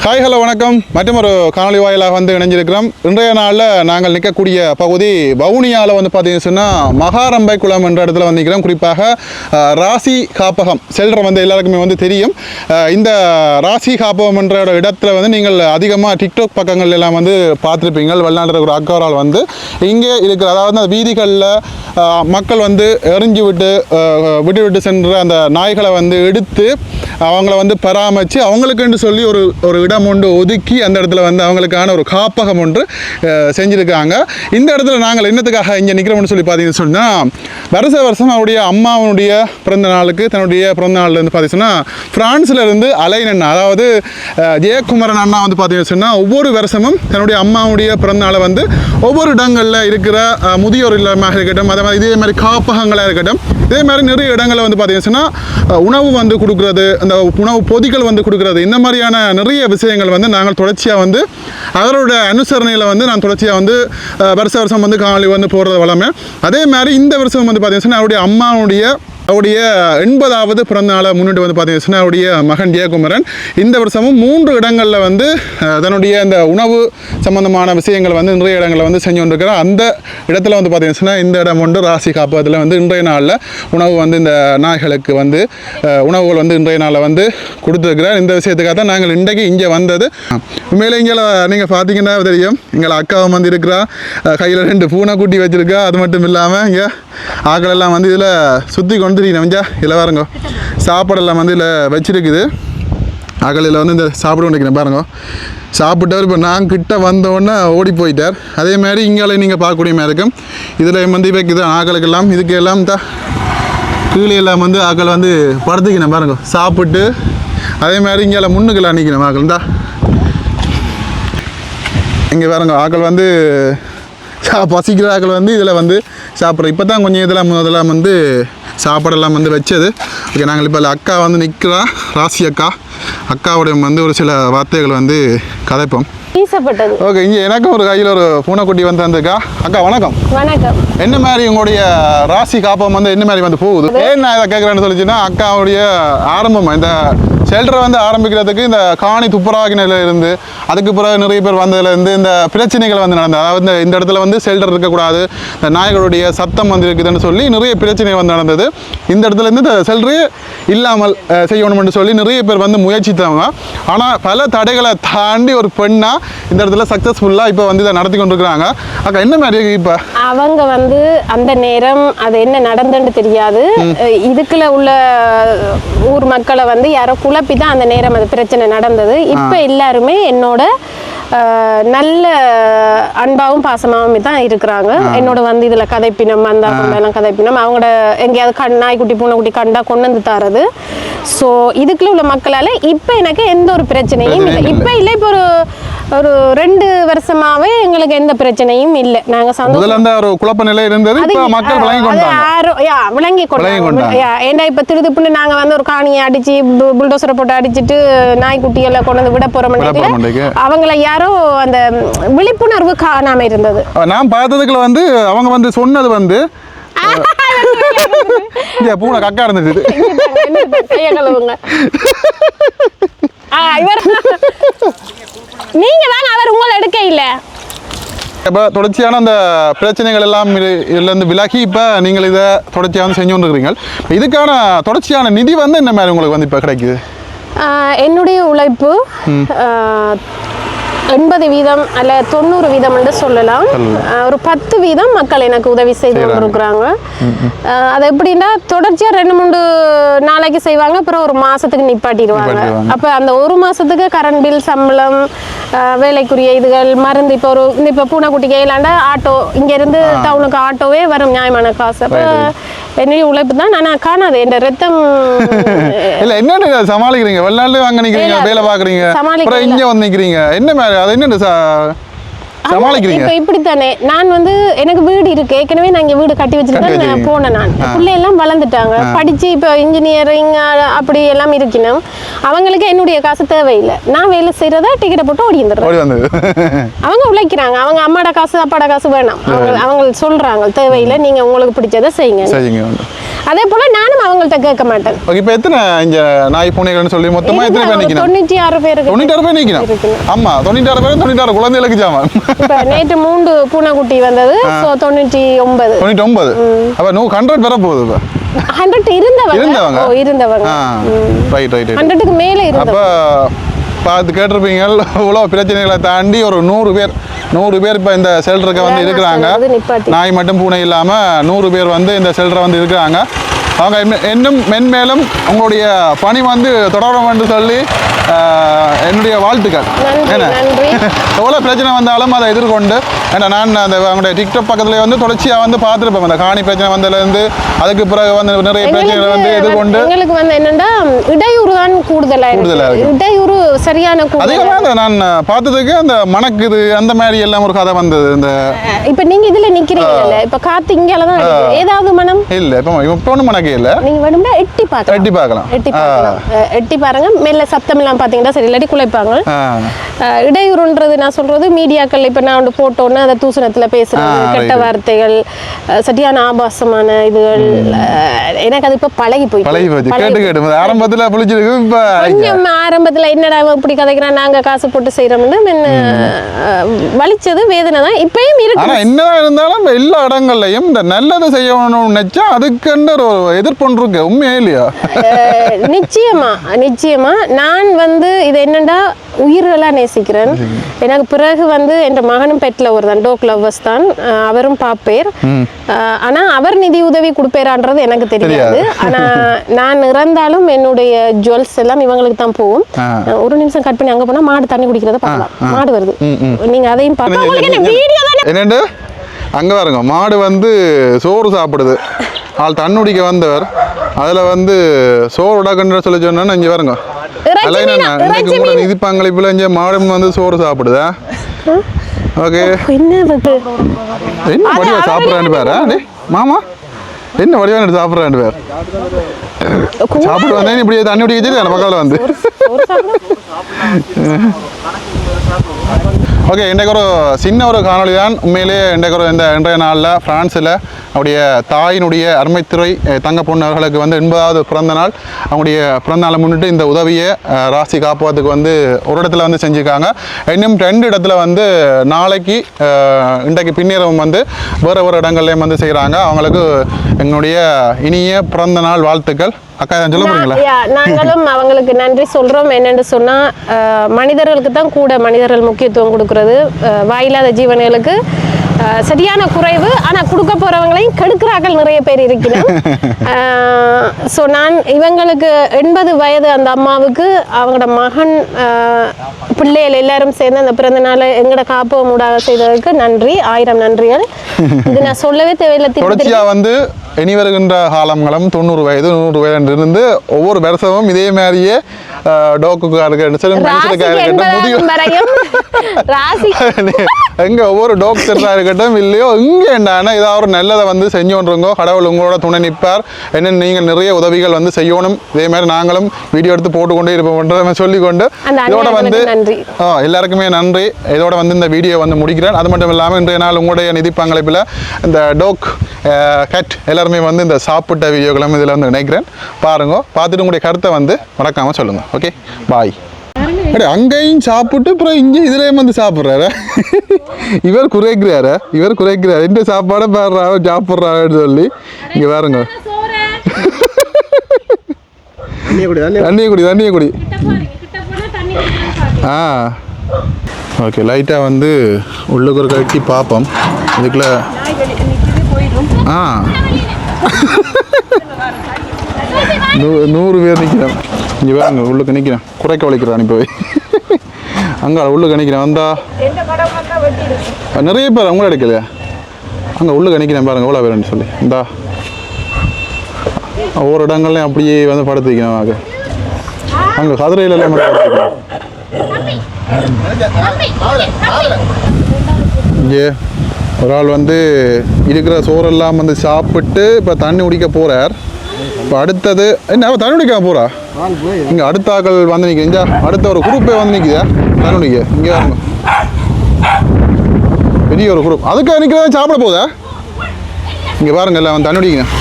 Hi hello வணக்கம். மற்றும் ஒரு காணொலி வாயிலாக இணைஞ்சிருக்கிறோம். இன்றைய நாளில் நாங்கள் நிற்கக்கூடிய பகுதி வவுனியாவில் பார்த்தீங்கன்னு சொன்னால் மகாரம்பை குளம் என்ற இடத்துல நிற்கிறோம். குறிப்பாக ராசி காப்பகம் செல்ற எல்லாருக்குமே தெரியும். இந்த ராசி காப்பகம் என்ற இடத்துல நீங்கள் அதிகமாக டிக்டாக் பக்கங்கள் எல்லாம் பார்த்துருப்பீங்க. வெளிநாட்டு ஒரு அக்கவரால் இங்கே இருக்கிற அதாவது அந்த வீதிகளில் மக்கள் எறிஞ்சு விட்டு சென்ற அந்த நாய்களை எடுத்து அவங்கள பராமரித்து அவங்களுக்குன்னு சொல்லி ஒரு இடம் ஒன்று ஒதுக்கி அந்த இடத்துல அவங்களுக்கான ஒரு காப்பகம் ஒன்று செஞ்சுருக்காங்க. இந்த இடத்துல நாங்கள் என்னத்துக்காக இங்கே நிற்கிறோம்னு சொல்லி பார்த்தீங்கன்னு சொன்னால் வருஷம் அவருடைய அம்மாவுடைய பிறந்த நாளுக்கு தன்னுடைய பிறந்த நாளில் பார்த்தீங்கன்னா பிரான்ஸில் இருந்து அலைன் அதாவது ஜெயக்குமரன் அண்ணா பார்த்தீங்கன்னு சொன்னால் ஒவ்வொரு வருஷமும் தன்னுடைய அம்மாவுடைய பிறந்த நாளை ஒவ்வொரு இடங்களில் இருக்கிற முதியோர் இல்லமாக இருக்கட்டும், அதே மாதிரி இதே மாதிரி காப்பகங்களாக இருக்கட்டும், இதே மாதிரி நிறைய இடங்களில் பார்த்தீங்கன்னா உணவு கொடுக்குறது, அந்த உணவு பொதிகள் கொடுக்குறது, இந்த மாதிரியான நிறைய விஷயங்கள் நாங்கள் தொடர்ச்சியாக அவரோட அனுசரணையில் நான் தொடர்ச்சியாக வருஷம் காணொலி போடுறது வளமை. அதே மாதிரி இந்த வருஷம் பார்த்தீங்கன்னா அவருடைய அம்மாவுடைய 80வது பிறந்த நாளை முன்னிட்டு பார்த்தீங்கன்னா அவருடைய மகன் ஜெயக்குமரன் இந்த வருஷமும் 3 இடங்களில் தன்னுடைய அந்த உணவு சம்பந்தமான விஷயங்கள் நிறைய இடங்களில் செஞ்சு கொண்டிருக்கிறார். அந்த இடத்துல பார்த்தீங்கன்னா இந்த இடம் ராசி காப்பகத்தில் இன்றைய நாளில் உணவு இந்த நாய்களுக்கு உணவுகள் இன்றைய நாளில் கொடுத்துருக்கிறார். இந்த விஷயத்துக்காக தான் நாங்கள் இன்றைக்கு இங்கே வந்தது. உண்மையிலே இங்கே நீங்கள் பார்த்தீங்கன்னா தெரியும், எங்களை அக்காவும் இருக்கிறா, கையில் 2 பூனைக்குட்டி வச்சுருக்கா. அது மட்டும் இல்லாமல் இங்கே ஆக்கள் எல்லாம் இதில் சுற்றி கொண்டு இதில் பாருங்க சாப்பாடெல்லாம் இதில் வச்சிருக்குது. அகலில் இந்த சாப்பிட கொண்டிருக்கிறேன் பாருங்க. சாப்பிட்டவர் இப்போ நான் கிட்ட வந்தோடனே ஓடி போயிட்டார். அதே மாதிரி இங்கே நீங்கள் பார்க்கக்கூடிய மாதிரி இருக்கும். இதில் வைக்குது ஆக்களுக்கெல்லாம் இதுக்கு எல்லாம் கீழே எல்லாம் ஆக்கள் படுத்துக்கணும் பாருங்க சாப்பிட்டு. அதே மாதிரி இங்கே முன்னுக்கெல்லாம் நிற்கணும் ஆக்கள் தான் இங்கே பாருங்க. ஆக்கள் பசிக்கிற ஆக்கள் இதில் சாப்பிட்றோம். இப்போ தான் கொஞ்சம் இதெல்லாம் சாப்பாடெல்லாம் வச்சது. ஓகே, நாங்கள் இப்போ அக்கா நிற்கிறா, ராசி அக்காவுடைய ஒரு சில வார்த்தைகள் கதைப்போம். ஓகே, இங்கே எனக்கும் ஒரு கையில் ஒரு பூனைக்குட்டி வந்திருக்கா. அக்கா வணக்கம். வணக்கம். என்ன மாதிரி உங்களுடைய ராசி காப்பம் என்ன மாதிரி போகுது? ஏன் நான் இதை கேட்குறேன்னு சொல்லிச்சுன்னா அக்காவுடைய ஆரம்பம் இந்த ஷெல்டரை ஆரம்பிக்கிறதுக்கு இந்த காணி துப்புராகினில இருந்து அதுக்கு பிறகு நிறைய பேர் வந்ததுலேருந்து இந்த பிரச்சனைகள் நடந்தது. அதாவது இந்த இடத்துல ஷெல்டர் இருக்கக்கூடாது, இந்த நாய்களுடைய சத்தம் இருக்குதுன்னு சொல்லி நிறைய பிரச்சனை நடந்தது. இந்த இடத்துல இருந்து இந்த ஷெல்டரே இல்லாமல் செய்யணும்னு சொல்லி நிறைய பேர் முயற்சித்தவங்க. ஆனால் பல தடைகளை தாண்டி ஒரு பெண்ணா இந்த இடத்துல சக்ஸஸ்ஃபுல்லாக இப்போ இதை நடத்தி கொண்டிருக்கிறாங்க. அக்கா என்ன மாதிரி இப்போ அவங்க அந்த நேரம் அது என்ன நடந்துன்னு தெரியாது. இதுக்குள்ள உள்ள ஊர் மக்களை யாரோ குழப்பி தான் அந்த நேரம் அது பிரச்சனை நடந்தது. இப்போ எல்லாருமே என்னோட நல்ல அன்பாவும் பாசமாகவும் தான் இருக்கிறாங்க. என்னோட இதில் கதைப்பினம் எல்லாம் கதைப்பினம் அவங்களோட எங்கேயாவது நாய்க்குட்டி பூனைக்குட்டி கண்டா கொண்டு தரது. ஸோ இதுக்குள்ள உள்ள மக்களால் இப்போ எனக்கு எந்த ஒரு பிரச்சனையும் இல்லை. இப்போ இல்லை, இப்போ ஒரு 2 வருஷமாவே எங்களுக்கு எந்த பிரச்சனையும் இல்லை. நாங்கள் சந்தோஷம் ஒரு குழப்ப நிலை இருந்தது. விளங்கி கொண்டாங்க. ஏன்னா இப்போ திருதுப்புன்னு நாங்கள் ஒரு காணியை அடிச்சு புல்டோசரை போட்டு அடிச்சுட்டு நாய்க்குட்டி எல்லாம் கொண்டு விட போற மாட்டேங்க. அவங்கள யாரோ அந்த விழிப்புணர்வு காணாம இருந்தது. நான் பார்த்ததுக்குள்ள அவங்க சொன்னது பூனை கக்கா இருந்தது. நீங்க தாங்க அவர் உங்களை எடுக்க இல்லை. இப்போ தொடர்ச்சியான அந்த பிரச்சனைகள் எல்லாம் இதுலேருந்து விலகி இப்போ நீங்கள் இதை தொடர்ச்சியாக செஞ்சு கொண்டிருக்கிறீங்க. இதுக்கான தொடர்ச்சியான நிதி என்ன மாதிரி உங்களுக்கு இப்போ கிடைக்குது? என்னுடைய உழைப்பு 80% அல்ல 90% என்று சொல்லலாம். ஒரு 10% மக்கள் எனக்கு உதவி செய்து கொண்டிருக்கிறாங்க. அது எப்படின்னா தொடர்ச்சியாக 2-3 நாளைக்கு செய்வாங்க, அப்புறம் ஒரு மாசத்துக்கு நிப்பாட்டிடுவாங்க. அப்போ அந்த ஒரு மாசத்துக்கு கரண்ட் பில், சம்பளம், வேலைக்குரிய இதுகள், மருந்து. இப்போ பூனைக்குட்டி கையிலாண்டா ஆட்டோ இங்கேருந்து டவுனுக்கு ஆட்டோவே வரும் நியாயமான காசு. அப்போ என்னுடைய உழைப்பு தான். நான் காணாது என் ரத்தம் இல்லை. என்ன சமாளிக்கிறீங்க? வெளிநாட்டுல வாங்க நிற்கிறீங்க, வேலை பார்க்குறீங்க, அப்புறம் இங்கே வந்து நிற்கிறீங்க. என்ன மாதிரி அது என்ன சமாளிக்கிறீங்க? இப்போ இப்படித்தானே நான் எனக்கு வீடு இருக்கு ஏற்கனவே. நான் இங்கே வீடு கட்டி வச்சுட்டு போனேன். நான் பிள்ளையெல்லாம் வளர்ந்துட்டாங்க, படிச்சு இப்போ இன்ஜினியரிங் அப்படி எல்லாம் இருக்கணும். அவங்களுக்கு என்னுடைய காசு தேவையில்லை. நான் வேலை செய்யறதா டிக்கெட்டை போட்டு ஓடி வந்துடுறேன். அவங்க உழைக்கிறாங்க. அவங்க அம்மாட காசு அப்பாட காசு வேணாம். அவங்க சொல்றாங்க தேவையில்லை, நீங்க உங்களுக்கு பிடிச்சதை செய்யுங்க. அதே போல நானும் அவங்கள்ட்ட கேட்க மாட்டேன். இப்போ எத்தனை இங்க நாய் பூனைகள்னு சொல்லி மொத்தமா எத்தனை பேர் நிக்கணும்? 96 பேர். 96 பேர் நிக்கணும். ஆமா 96 பேர் 96 குழந்தைகளுக்கு ஜாமான். இப்ப நேற்று 3 பூனைக்குட்டி வந்தது. சோ 99. 99. அப்ப 100 வர போகுது இப்ப. 100 இருந்தவங்க. ஓ இருந்தவங்க. ரைட் 100க்கு மேல இருந்தவங்க. அப்ப பார்த்து கேட்டிருப்பீங்க இவ்வளோ பிரச்சனைகளை தாண்டி ஒரு 100 பேர் இப்போ இந்த செல்டருக்கு வந்து இருக்கிறாங்க. நாய் மட்டும் பூனை இல்லாமல் 100 பேர் வந்து இந்த செல்டரை வந்து இருக்கிறாங்க. அவங்க இன்னும் மென்மேலும் உங்களுடைய பணி வந்து தொடரும் என்று சொல்லி என்னுடைய வாழ்த்துக்கள். என்ன எவ்வளோ பிரச்சனை வந்தாலும் அதை எதிர்கொண்டு ஏன்னா நான் அந்த அவங்களுடைய டிக்டாக் பக்கத்தில் வந்து தொடர்ச்சியாக வந்து பார்த்துருப்பேன். அந்த காணி பிரச்சனை வந்ததுலேருந்து அதுக்கு பிறகு வந்து நிறைய பிரச்சனைகளை வந்து எதிர்கொண்டு எங்களுக்கு வந்து என்னென்னா இடையூறு தான் கூடுதலாக இடையூறு சரியான அதிகமாக நான் பார்த்ததுக்கு அந்த மணக்குது அந்த மாதிரி எல்லாம் ஒரு கதை வந்தது. இந்த இப்போ நீங்கள் இதில் நிற்கிறீங்கல்ல இப்போ காற்று இங்கேல தான் ஏதாவது மனம் இல்லை இப்போ ஒன்றும் மணக்கே இல்லை. நீங்கள் வேணும்னா எட்டி பார்க்கலாம் எட்டி பாருங்க மேல சத்தம் எல்லாம் பார்த்தீங்கன்னா சரி இல்லாட்டி குலைப்பாங்க. இடையூறுன்றது நான் சொல்றது மீடியாக்கள் இப்போ நான் ஒன்று போட்டோன்னு அந்த தூசணத்தில் பேசுறது கெட்ட வார்த்தைகள் சரியான ஆபாசமான இதுகள் எனக்கு அது இப்போ பழகி போய் ஆரம்பத்தில் புளிச்சிருக்கு. இப்போ கொஞ்சம் ஆரம்பத்தில் என்னடா இப்படி கதைக்கிறான் நாங்கள் காசு போட்டு செய்கிறோம்னு வலிச்சது வேதனை தான் இப்பயும் இருக்கு. ஆனால் என்னதான் இருந்தாலும் எல்லா இடங்கள்லையும் இந்த நல்லதை செய்யணும்னு நினைச்சா அதுக்குன்ற ஒரு எதிர்ப்பு இருக்கு. உண்மையே இல்லையா? நிச்சயமா நான் வந்து இது என்னண்டா உயிர்களாக நேசிக்கிறேன். எனக்கு பிறகு வந்து என் மகனும் பெட் லவர் தான், டோக் லவ்வர்ஸ் தான், அவரும் பாப்பேர். ஆனால் அவர் நிதி உதவி கொடுப்பேரான்றது எனக்கு தெரியாது. ஆனால் நான் இறந்தாலும் என்னுடைய ஜுவல்ஸ் எல்லாம் இவங்களுக்கு தான் போகும். ஒரு நிமிஷம் கட் பண்ணி அங்கே போனால் மாடு தண்ணி குடிக்கிறத பார்க்கலாம். மாடு வருது, நீங்கள் அதையும் என்னண்டு அங்கே பாருங்க மாடு வந்து சோறு சாப்பிடுது. ஆள் தன்னுடிக்க வந்தவர் அதில் வந்து சோறு உடக்குன்ற சொல்லி சொன்னா இங்கே பாருங்க நிதி பங்களிப்புல இங்கே மாடும் வந்து சோறு சாப்பிடுதா. ஓகே என்ன வடிவா சாப்பிட்றான்னு பேரா மாமா என்ன வடிவா சாப்பிட்றான்னு பேர் சாப்பிட்டு வந்தேன் இப்படி தண்ணி குடிக்க வச்சு பக்கத்தில் வந்து ஓகே. இன்றைக்கு ஒரு சின்ன ஒரு காணொலி தான் உண்மையிலே. இன்றைய நாளில் ஃப்ரான்ஸில் அவருடைய தாயினுடைய அருமைத்துறை தங்க பொண்ணு அவர்களுக்கு வந்து 80வது பிறந்த நாள். அவங்களுடைய பிறந்த நாளை முன்னிட்டு இந்த உதவியை ராசி காப்பகத்துக்கு வந்து ஒரு இடத்துல வந்து செஞ்சுருக்காங்க. இன்னும் 2 இடத்துல வந்து நாளைக்கு இன்றைக்கு பின்னேறவும் வந்து வேறு இடங்கள்லையும் வந்து செய்கிறாங்க. அவங்களுக்கு எங்களுடைய இனிய பிறந்த நாள் வாழ்த்துக்கள். அக்கா சொல்ல போறீங்களா? நாங்களும் அவங்களுக்கு நன்றி சொல்றோம். என்னன்னு சொன்னா மனிதர்களுக்கு தான் கூட மனிதர்கள் முக்கியத்துவம் கொடுக்கறது. வாயில்லாத ஜீவன்களுக்கு சரியான குறைவு. ஆனால் கொடுக்க போறவங்களையும் கெடுக்கிறார்கள் நிறைய பேர் இருக்கிறோம். ஸோ நான் இவங்களுக்கு 80 வயது அந்த அம்மாவுக்கு அவங்களோட மகன் பிள்ளைகள் எல்லாரும் சேர்ந்து அந்த பிறந்த நாளை எங்களோட காப்பகம் ஊடாக செய்ததற்கு நன்றி, 1000 நன்றிகள். இது நான் சொல்லவே தேவையில்லை. வந்து இனி வருகின்ற காலங்களும் 90 வயது 100 வயது இருந்து ஒவ்வொரு வருஷமும் இதே மாதிரியே எங்க ஒவ்வொரு டாக்டரா இருக்கட்டும் இல்லையோ இங்க என்ன ஏதாவது ஒரு நல்லதை வந்து செஞ்சோன்றங்கோ. கடவுள் உங்களோட துணை நிற்பார். என்ன நீங்கள் நிறைய உதவிகள் வந்து செய்யணும். இதே மாதிரி நாங்களும் வீடியோ எடுத்து போட்டுக்கொண்டே இருப்போம் சொல்லிக்கொண்டு இதோட வந்து எல்லாருக்குமே நன்றி. இதோட வந்து இந்த வீடியோ வந்து முடிக்கிறேன். அது மட்டும் இல்லாமல் இன்றைய நாள் உங்களுடைய நிதி பங்களிப்பில் இந்த டாக் கேட் எல்லாருமே வந்து இந்த சாப்பிட்ட வீடியோக்களும் இதில் வந்து நினைக்கிறேன். பாருங்க, பார்த்துட்டு உங்களுடைய கருத்தை வந்து மறக்காமல் சொல்லுங்கள். Okay bye. அங்கேயும் சாப்பிட்டு அப்புறம் இங்கே இதுலேயும் வந்து சாப்பிட்றாரு. இவர் குறைக்கிறாரு இந்த சாப்பாடை பாடுறாரு சாப்பிட்றாருன்னு சொல்லி இங்கே பாருங்க. தண்ணியை குடி. ஓகே லைட்டாக வந்து உள்ளுக்கு ஒரு கட்டி பார்ப்போம். இதுக்குள்ள 100 பேர் நிற்கிறேன். இங்கே பாருங்க உள்ளுக்கு நிற்கிறேன். குறைக்க வலிக்கிறான் இப்போ அங்கே உள்ளுக்கு நிற்கிறேன். வந்தா நிறைய பேர் அவங்களும் எடுக்கலையா அங்கே உள்ளுக்கு நிற்கிறேன். பாருங்க எவ்வளோ பேருன்னு சொல்லி இந்தா ஒவ்வொரு இடங்கள்லையும் அப்படியே வந்து படுத்து வைக்கணும். அங்கே கதிரையில எல்லாம் படுத்து இங்கே ஒரு ஆள் வந்து இருக்கிற சோறெல்லாம் வந்து சாப்பிட்டு இப்போ தண்ணி குடிக்க போகிறார். இப்போ அடுத்தது என்ன தண்ணி குடிக்க போகிறா இங்கே அடுத்த ஆக்கள் வந்து நிற்க. இங்கே அடுத்த ஒரு குரூப்பே வந்து நிற்குதா தண்ணி குடிக்க. இங்கே வாங்க பெரிய ஒரு குரூப் அதுக்காக நிற்கிறதா சாப்பிட போதா. இங்கே பாருங்க எல்லாம் வந்து தண்ணி குடிக்கணும்.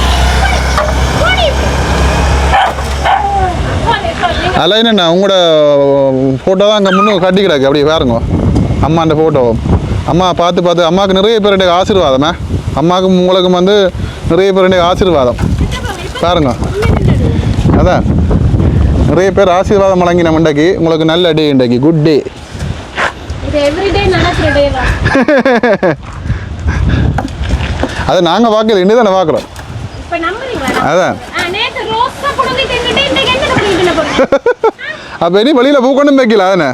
அதில் என்னென்ன உங்களோட ஃபோட்டோ தான் அங்கே முன்னுக்கு கட்டி கிடக்கு அப்படியே பாருங்க அம்மாண்ட ஃபோட்டோ. அம்மா பார்த்து அம்மாவுக்கு நிறைய பேருடைய ஆசீர்வாதமே. அம்மாவுக்கும் உங்களுக்கும் வந்து நிறைய பேருடைய ஆசீர்வாதம் பாருங்க. அதான் நிறைய பேர் ஆசீர்வாதம் வழங்கின இன்றைக்கு உங்களுக்கு நல்ல டே. இன்றைக்கு குட் டே. அதை நாங்கள் பார்க்கல, இன்னும் தானே பார்க்குறோம். அதான் அப்போ இனி வெளியில் பூ கொண்டு வைக்கல அதானே.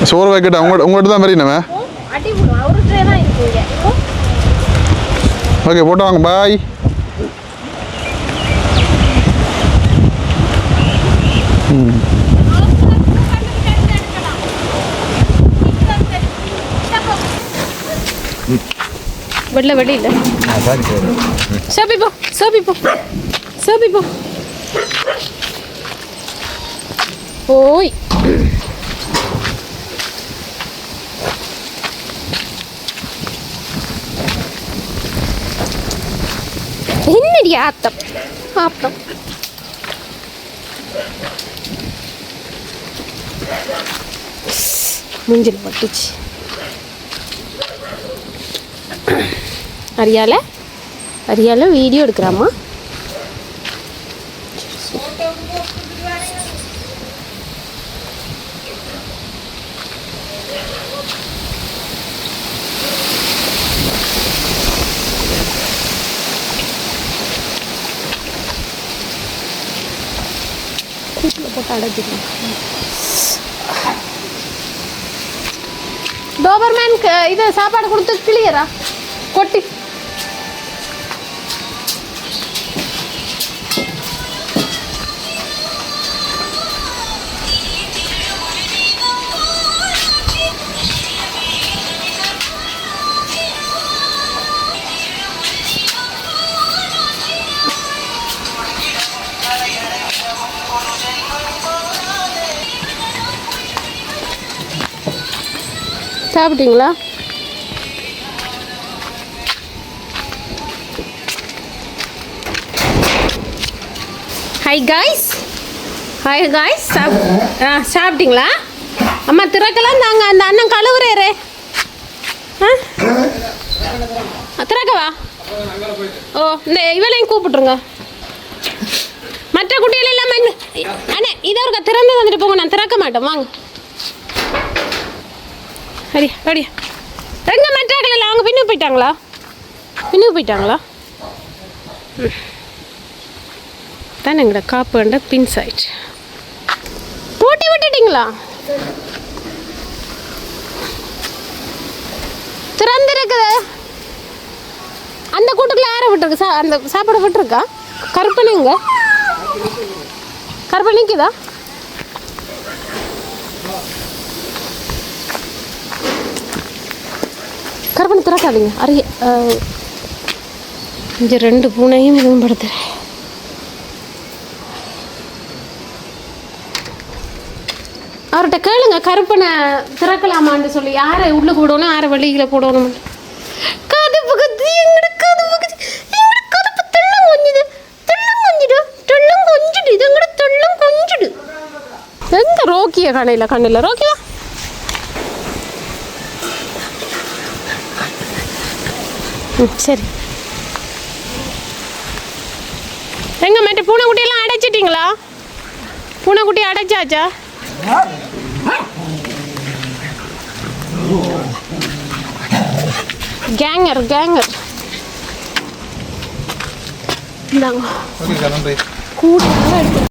சோறு வைக்கட்டா உங்கள்கிட்ட தான் மறியணுமே. ஓகே போட்டு வாங்க. பாய். வெள்ள இல்லை சோபி போ சோபி போ சோபி போ ஓய். என்னடி ஆத்தம் ஆத்தம். மூஞ்சில் பட்டுச்சு. அரியால வீடியோ எடுக்கிறாமா. போட்டு அடைச்சிக்கலாம். டோபர்மேனுக்கு இது சாப்பாடு கொடுத்து கிளியரா கொட்டி. சாப்பிட்டீங்களா? ஹாய் காய்ஸ் சாப்பிட்டீங்களா? அம்மா திறக்கலாம் தாங்க. அந்த அண்ணன் கழுவுறாரு. திறக்கவா? ஓ இந்த இவளையும் கூப்பிட்டுருங்க. மற்ற குட்டிகள் எல்லாம் அண்ணே இதை ஒரு திறந்து வந்துட்டு போங்க. நான் திறக்க மாட்டேன். வாங்க அப்படியா அப்படியா. எங்க மெட்ராக்கள் இல்லை அவங்க பின்னுக்கு போயிட்டாங்களா? தான் எங்களோட காப்பு வேண்ட பின் சைட் பூட்டி விட்டுட்டீங்களா? திறந்துருக்குது. அந்த கூட்டுக்குள்ள யாரை விட்டுருக்கு? அந்த சாப்பாடு விட்டுருக்கா? கருப்பணிங்க கருப்பணிக்குதா? கருப்பணி திறக்காதீங்க. அரிய இங்கே 2 பூனையும் இதுவும் படுத்துறேன். அவர்கிட்ட கேளுங்க கருப்பனை திறக்கலாமான்னு சொல்லி. யாரை உள்ள போடணும் யாரை வெளியில போடணும். காது பக்கத்து எங்கட காது பக்கத்து எங்கட கருப்பு தெள்ளம் கொஞ்சிடு இது எங்கட தெள்ளம் கொஞ்சிடு. எங்க ரோக்கிய கண்ணில் ரோக்கியா? சரி எங்க மற்ற பூனைக்குட்டியெல்லாம் அடைச்சிட்டிங்களா? பூனைக்குட்டி அடைச்சாச்சா? கேங்கர் இந்தாங்க கூட எடுத்து